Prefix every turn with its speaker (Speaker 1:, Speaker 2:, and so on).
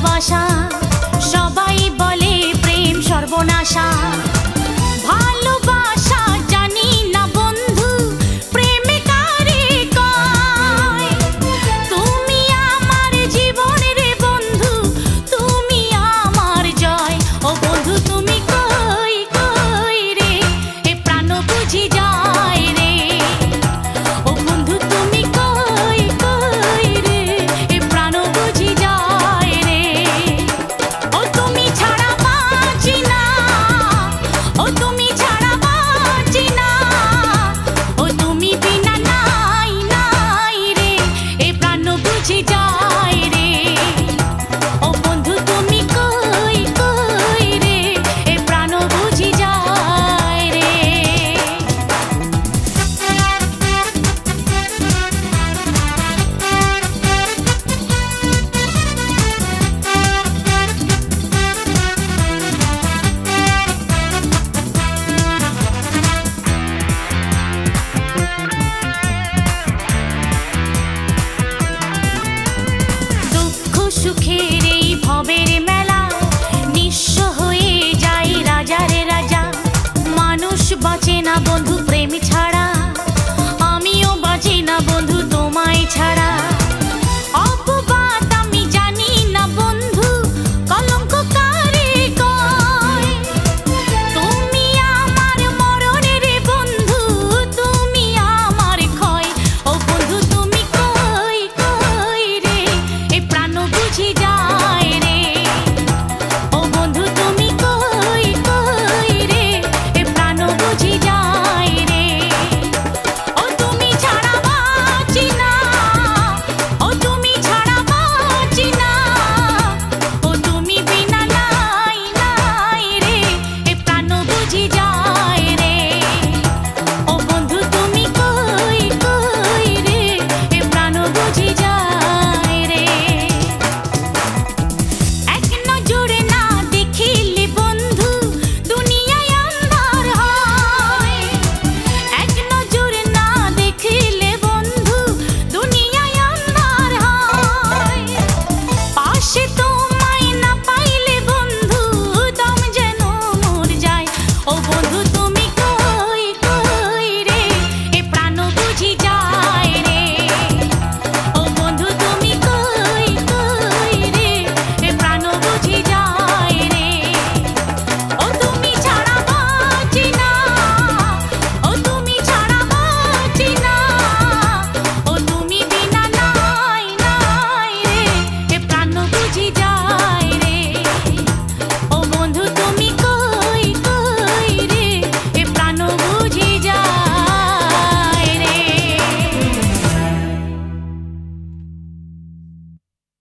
Speaker 1: ভালোবাসা সবাই বলে প্রেম সর্বনাশা ভালোবাসা জানি না বন্ধু প্রেমে কারে কয় তুমি আমার জীবনের বন্ধু তুমি আমার জয় ও বন্ধু তুমি কই কই রে এ প্রাণ বুঝি যায় রে ও বন্ধু তুমি কই কই রে এ প্রাণ বুঝি যায় রে ও তুমি ছাড়া বাঁচি না ও তুমি ছাড়া বাঁচি না ও তুমি বিনা নাই নাই রে এ প্রাণ বুঝি যায় রে ও বন্ধু তুমি কই কই রে এ প্রাণ বুঝি যায় রে দুঃখ সুখে